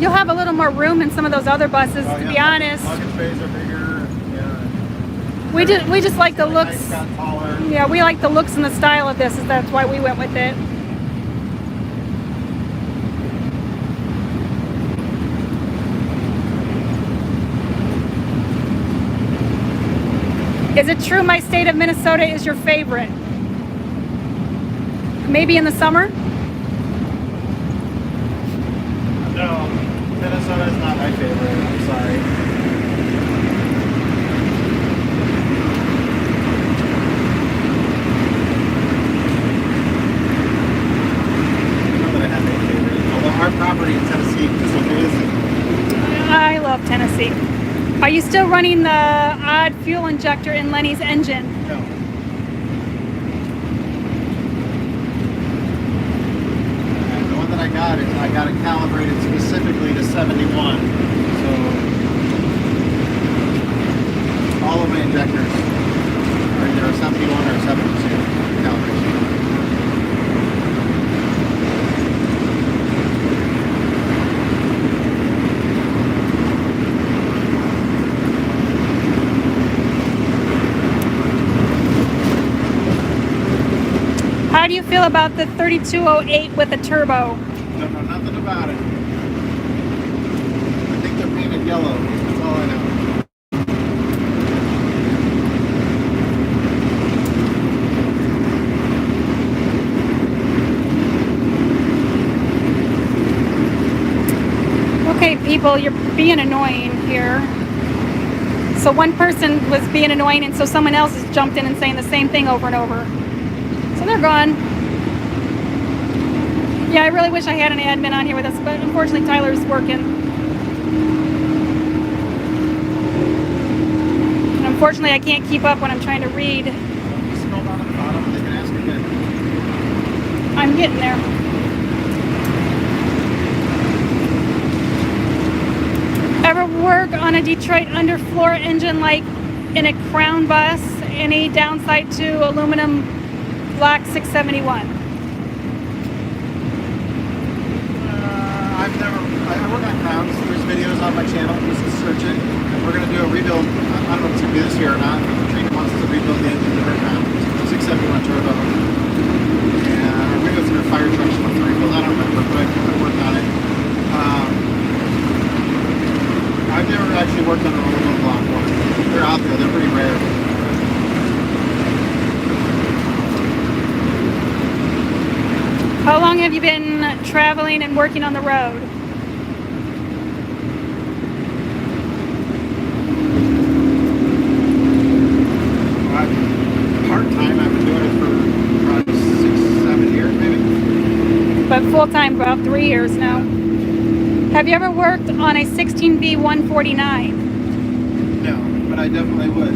You'll have a little more room in some of those other buses, to be honest. Luggage bays are bigger. Yeah. We just like the looks. Nice, got taller. Yeah, we like the looks and the style of this. That's why we went with it. Is it true my state of Minnesota is your favorite? Maybe in the summer? No, Minnesota is not my favorite. I'm sorry. Not that I have any favorite. Although our property in Tennessee is amazing. I love Tennessee. Are you still running the odd fuel injector in Lenny's engine? No. The one that I got it calibrated specifically to 71. So all of my injectors are are either a 71 or a 72 calibration. How do you feel about the 3208 with a turbo? Don't know nothing about it. I think they're painted yellow. That's all I know. Okay, people, you're being annoying here. So one person was being annoying, and so someone else has jumped in and saying the same thing over and over. So they're gone. Yeah, I really wish I had an admin on here with us, but unfortunately Tyler's working. And unfortunately I can't keep up when I'm trying to read. You scroll down to the bottom, they can ask again. I'm getting there. Ever work on a Detroit underfloor engine like in a Crown bus? Any downside to aluminum block 671? I work on Crowns. There's videos on my channel. Just search it. We're going to do a rebuild. I don't know if it's going to be this year or not. Trina wants us to rebuild the engine of her Crown. 671 turbo. And we go through a fire truck. She wants to rebuild. I don't remember, but I worked on it. I've never actually worked on an aluminum block one. They're out there. They're pretty rare. How long have you been traveling and working on the road? Part-time, I've been doing it for probably 6-7 years maybe. But full-time about 3 years now. Have you ever worked on a 16V 149? No, but I definitely would.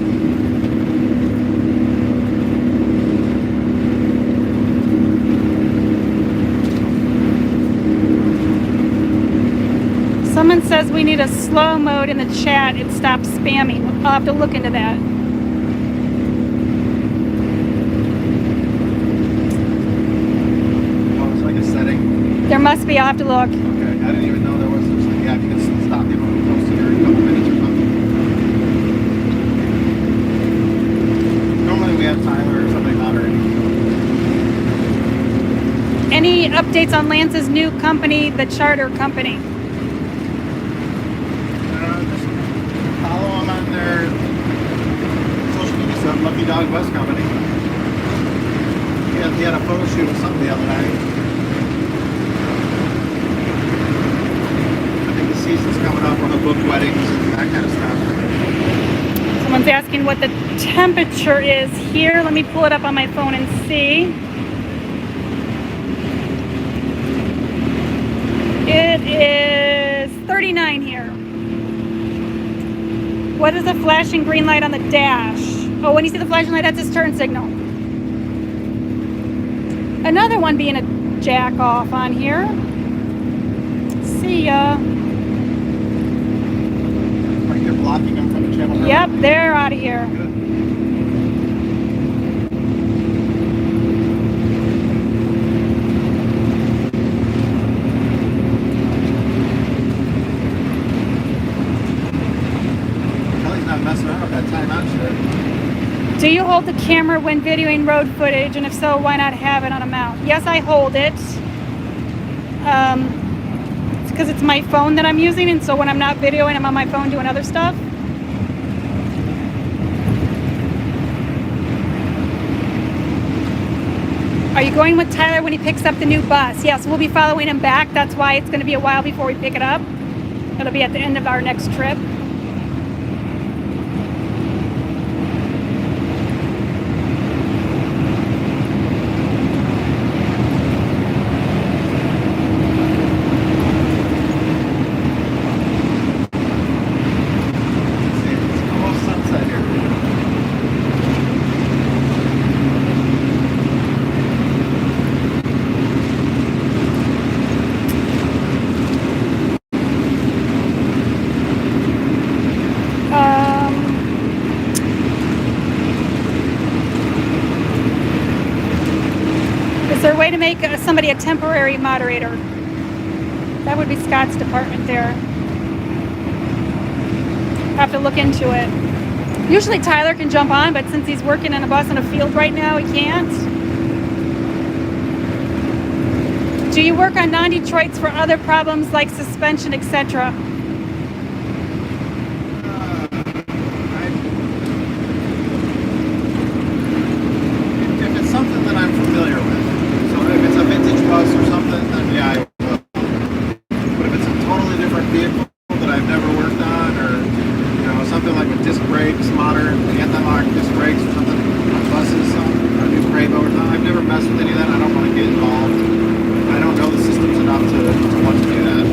Someone says we need a slow mode in the chat. It stops spamming. I'll have to look into that. Oh, it's like a setting. There must be. I'll have to look. Okay, I didn't even know there was such thing. Yeah, you can stop people from posting every couple minutes or something. Normally we have Tyler or somebody moderating. Any updates on Lance's new company, the Charter Company? Just follow them on their social media stuff. Lucky Dog Bus Company. He had a photo shoot with something the other night. I think the season's coming up on the book weddings and that kind of stuff. Someone's asking what the temperature is here. Let me pull it up on my phone and see. It is 39 here. What is the flashing green light on the dash? Oh, when you see the flashing light, that's his turn signal. Another one being a jack off on here. See ya. Are you blocking them from the channel? Yep, they're out of here. Good. Kelly's not messing around with that timeout shit. Do you hold the camera when videoing road footage? And if so, why not have it on a mount? Yes, I hold it. It's because it's my phone that I'm using, and so when I'm not videoing, I'm on my phone doing other stuff. Are you going with Tyler when he picks up the new bus? Yes, we'll be following him back. That's why it's going to be a while before we pick it up. It'll be at the end of our next trip. It's almost sunset here. somebody a temporary moderator. That would be Scott's department there. Have to look into it. Usually Tyler can jump on, but since he's working in a bus in a field right now, he can't. Do you work on non-Detroits for other problems like suspension, etc.? If it's something that I'm familiar with, so if it's a vintage bus or something, then yeah, I will. But if it's a totally different vehicle that I've never worked on, or something like with disc brakes, modern anti-lock disc brakes or something on buses, or new brake over time, I've never messed with any of that. I don't want to get involved. I don't know the systems enough to want to do that.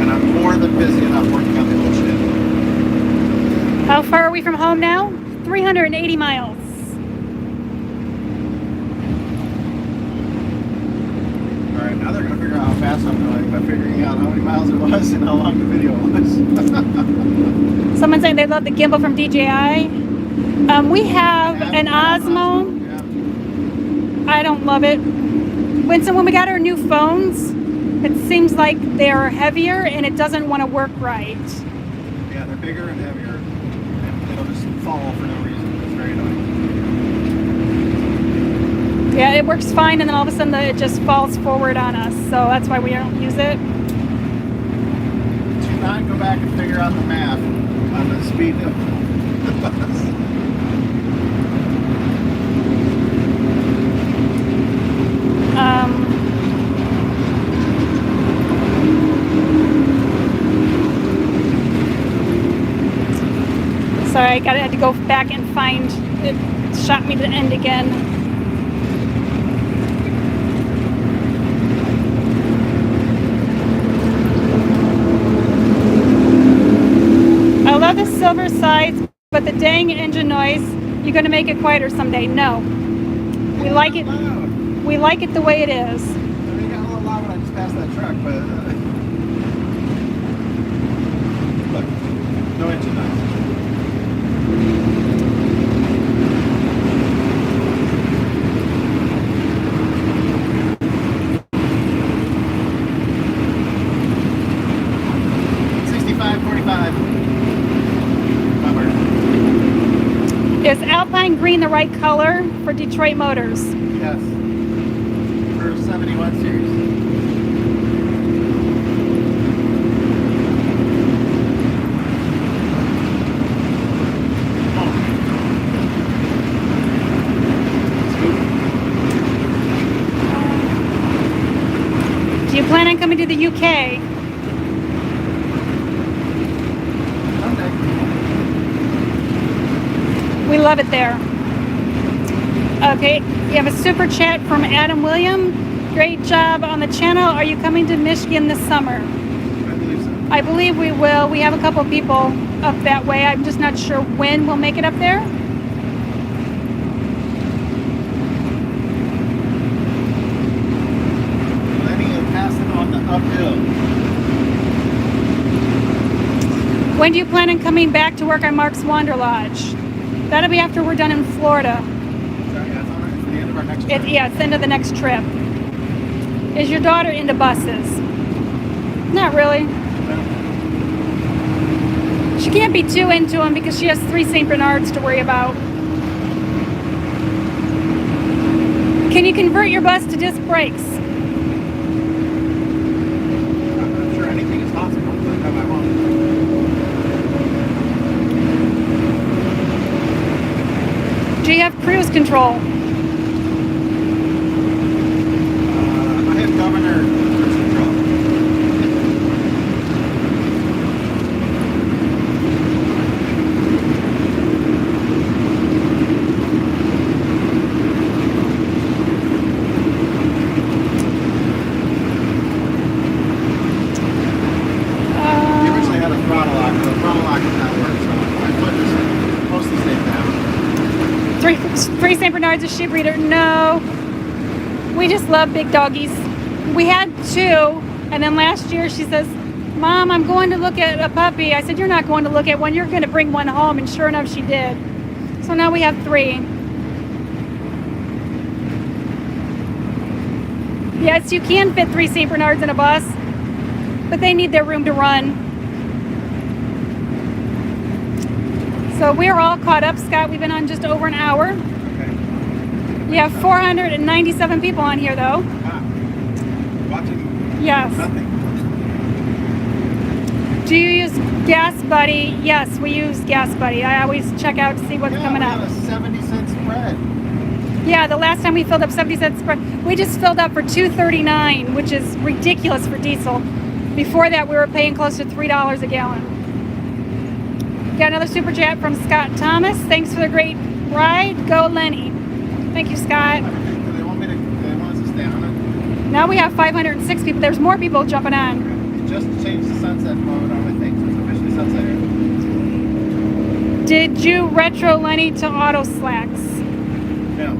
And I'm more than busy enough working on the old shit. How far are we from home now? 380 miles. Alright, now they're going to figure out how fast I'm going by figuring out how many miles it was and how long the video was. Someone saying they love the gimbal from DJI. We have an Osmo. Yeah. I don't love it. When we got our new phones, it seems like they're heavier and it doesn't want to work right. Yeah, they're bigger and heavier. And it'll just fall for no reason. It's very annoying. Yeah, it works fine and then all of a sudden it just falls forward on us. So that's why we don't use it. Do not go back and figure out the math on the speed of the bus. Sorry, I had to go back and find it. Shot me to the end again. I love the silver sides, but the dang engine noise. You're gonna make it quieter someday? No. We like it. We like it the way it is. I mean, it got a little loud when I just passed that truck, but look, no engine noise. Is Alpine green the right color for Detroit Motors? Yes. For 71 series. Do you plan on coming to the UK? We love it there. Okay, you have a super chat from Adam William. Great job on the channel. Are you coming to Michigan this summer? I believe so. I believe we will. We have a couple people up that way. I'm just not sure when we'll make it up there. Lenny and passing on the uphill. When do you plan on coming back to work on Mark's Wander Lodge? That'll be after we're done in Florida. Sorry, that's all right. It's the end of our next trip. Yeah, it's the end of the next trip. Is your daughter into buses? Not really. She can't be too into them because she has 3 St. Bernards to worry about. Can you convert your bus to disc brakes? I'm sure anything is possible, but no, I won't. Do you have cruise control? I have governor cruise control. We originally had a throttle lock, but the throttle lock did not work, so my foot is mostly stayed down. 3 St. Bernards a sheep breeder? No. We just love big doggies. We had 2, and then last year she says, Mom, I'm going to look at a puppy. I said, you're not going to look at one. You're going to bring one home, and sure enough, she did. So now we have 3. Yes, you can fit 3 St. Bernards in a bus, but they need their room to run. So we're all caught up, Scott. We've been on just over an hour. Okay. You have 497 people on here, though. Ah, watching Yes. nothing. Do you use Gas Buddy? Yes, we use Gas Buddy. I always check out to see what's coming we up. had a 70-cent spread. Yeah, the last time we filled up 70 cents spread, we just filled up for $2.39, which is ridiculous for diesel. Before that, we were paying close to $3 a gallon. Got another super chat from Scott Thomas. Thanks for the great ride. Go Lenny. Thank you, Scott. Do they want us to stay on it? Now we have 506 people. There's more people jumping on. It just changed the sunset mode on my thing, so it's officially sunset. Did you retro Lenny to auto slacks? No.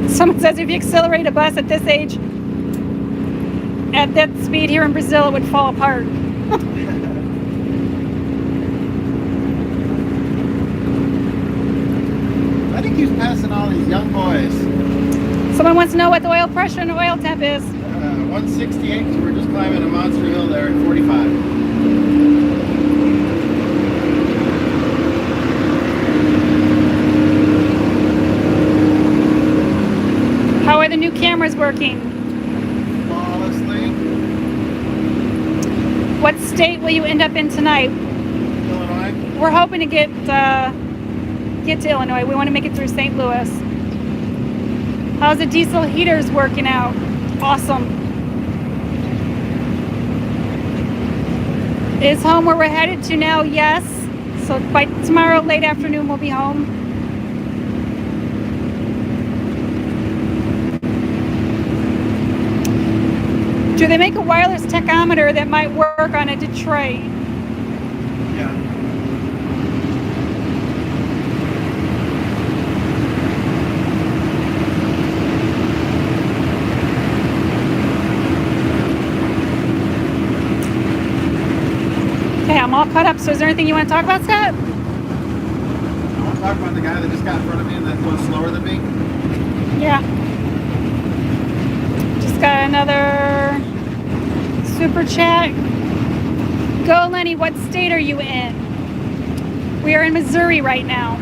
Someone says if you accelerate a bus at this age, at that speed here in Brazil, it would fall apart. I think he's passing all these young boys. Someone wants to know what the oil pressure and oil temp is. 168, so we're just climbing a monster hill there at 45. How are the new cameras working? Flawlessly. What state will you end up in tonight? Illinois. We're hoping to get to Illinois. We want to make it through St. Louis. How's the diesel heaters working out? Awesome. Is home where we're headed to now? Yes. So by tomorrow late afternoon we'll be home. Do they make a wireless tachometer that might work on a Detroit? Yeah. Okay, I'm all caught up. So is there anything you want to talk about, Scott? I want to talk about the guy that just got in front of me and that goes slower than me. Yeah. Just got another super chat. Go, Lenny. What state are you in? We are in Missouri right now.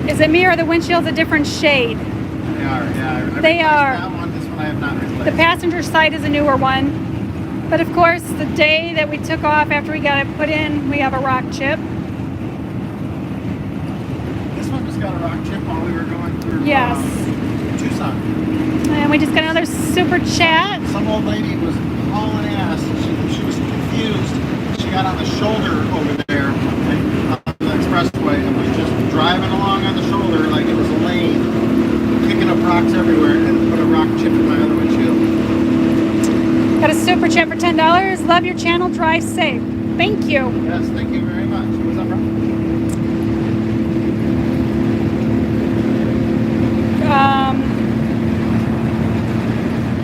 Is it me or the windshield's a different shade? They are, yeah. I They replaced are. That one, this one I have not replaced. The passenger side is a newer one. But of course, the day that we took off after we got it put in, we have a rock chip. This one just got a rock chip while we were going through Yes. Tucson. And we just got another super chat. Some old lady was hauling ass. She was confused. She got on the shoulder over there on the expressway and was just driving along on the shoulder like it was a lane, kicking up rocks everywhere, and put a rock chip in my other windshield. Got a super chat for $10. Love your channel. Drive safe. Thank you. Yes, thank you very much. What's up, bro?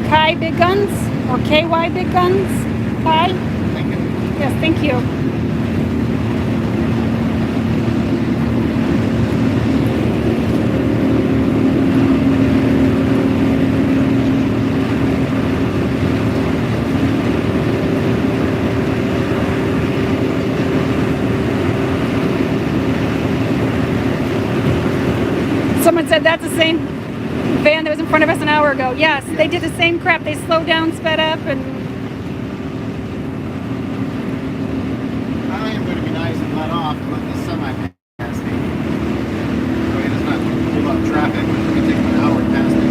Kai Big Guns or KY Big Guns. Kai? Thank you. Yes, thank you. Someone said that's the same van that was in front of us an hour ago. Yes, they did the same crap. They slowed down, sped up, and I am going to be nice and let off and let the semi pass me. So he does not pull up traffic, which could take an hour past me.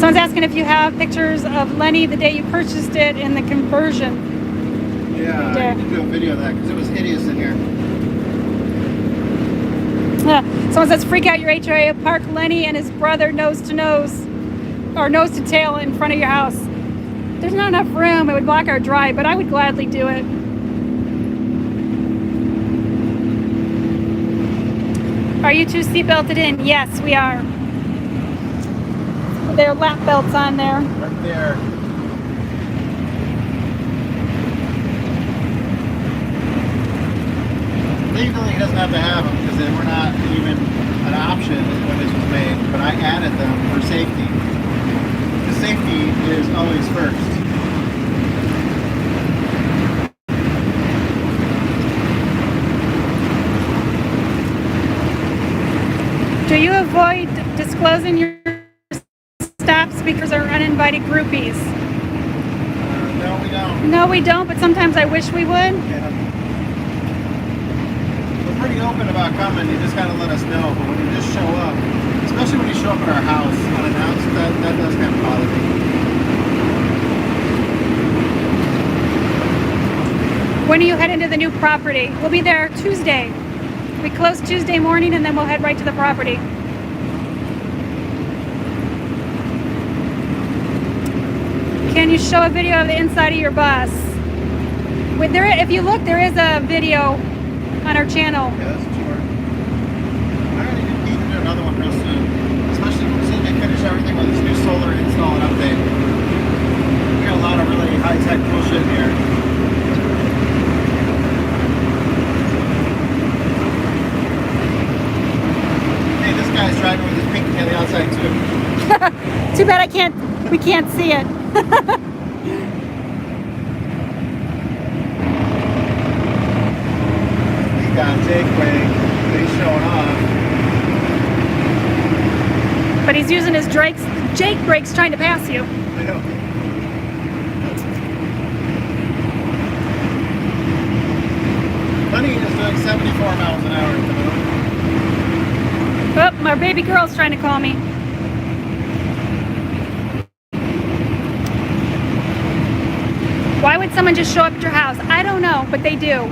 someone's asking if you have pictures of Lenny the day you purchased it in the conversion. Yeah, I need to do a video of that because it was hideous in here. Someone says, freak out your HOA, park Lenny and his brother nose to nose, or nose to tail in front of your house. There's not enough room. It would block our drive, but I would gladly do it. Are you two seatbelted in? Yes, we are. There are lap belts on there. Right there. Legally, he doesn't have to have them because they were not even an option when this was made, but I added them for safety. Because safety is always first. Do you avoid disclosing your stops because they're uninvited groupies? No, we don't. No, we don't, but sometimes I wish we would. Yeah. We're pretty open about coming. You just gotta let us know. But when you just show up, especially when you show up at our house unannounced, that does kind of bother me. When are you heading to the new property? We'll be there Tuesday. We close Tuesday morning and then we'll head right to the property. Can you show a video of the inside of your bus? If you look, there is a video on our channel. Yeah, that's short. I need to do another one real soon. Especially as soon as they finish everything with this new solar install and update. We got a lot of really high-tech cool shit here. Guy's driving with his pinky on the outside too. Too bad we can't see it. We got Jake brake. He's showing off. But he's using his Jake brakes trying to pass you. I know. Lenny is doing 74 miles an hour at the moment. Oh, my baby girl's trying to call me. Why would someone just show up at your house? I don't know, but they do.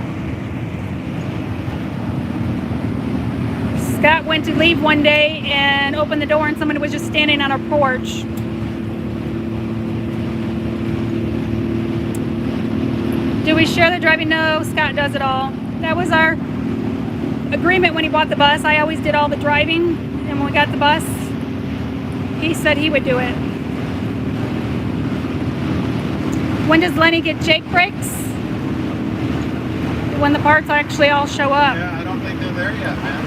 Scott went to leave one day and opened the door and someone was just standing on our porch. Do we share the driving? No, Scott does it all. That was our agreement when he bought the bus. I always did all the driving, and when we got the bus, he said he would do it. When does Lenny get Jake brakes? When the parts actually all show up. Yeah, I don't think they're there yet, man.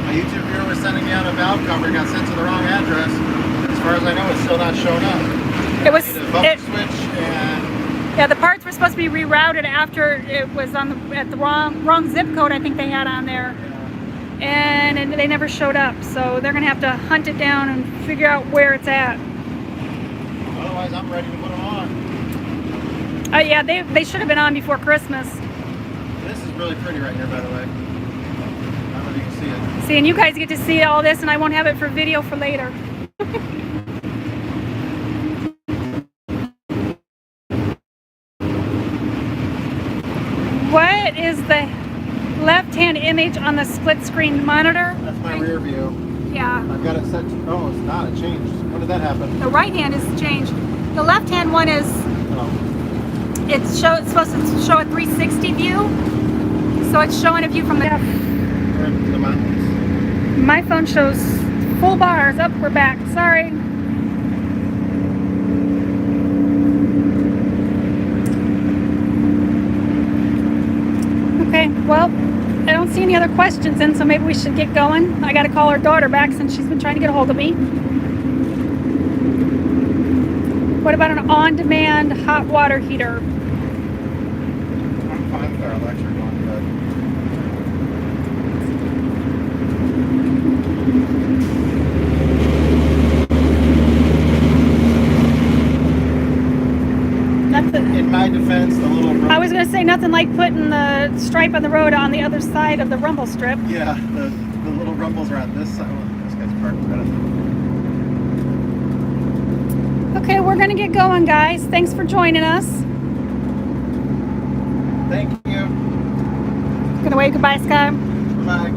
My YouTube viewer was sending me out a valve cover, got sent to the wrong address. As far as I know, it's still not showing up. It was a bumper switch and yeah, the parts were supposed to be rerouted after it was at the wrong zip code I think they had on there. And they never showed up, so they're gonna have to hunt it down and figure out where it's at. Otherwise, I'm ready to put them on. Yeah, they should have been on before Christmas. This is really pretty right here, by the way. I don't know if you can see it. See, and you guys get to see all this, and I won't have it for video for later. What is the left-hand image on the split-screen monitor? That's my rear view. Yeah. I've got it set to, oh, it's not, it changed. When did that happen? The right hand is changed. The left-hand one is, Oh, it's supposed to show a 360 view. So it's showing a view from the left. we're into the mountains. My phone shows full bars. Up, we're back. Sorry. Okay, well, I don't see any other questions in, so maybe we should get going. I got to call our daughter back since she's been trying to get a hold of me. What about an on-demand hot water heater? I'm fine with our electric one, but Nothing. in my defense, the little I was going to say nothing like putting the stripe on the road on the other side of the rumble strip. yeah, the little rumbles are on this side. Well, this guy's parked right up. Okay, we're going to get going, guys. Thanks for joining us. Thank you. Gonna wave goodbye, Scott. Bye.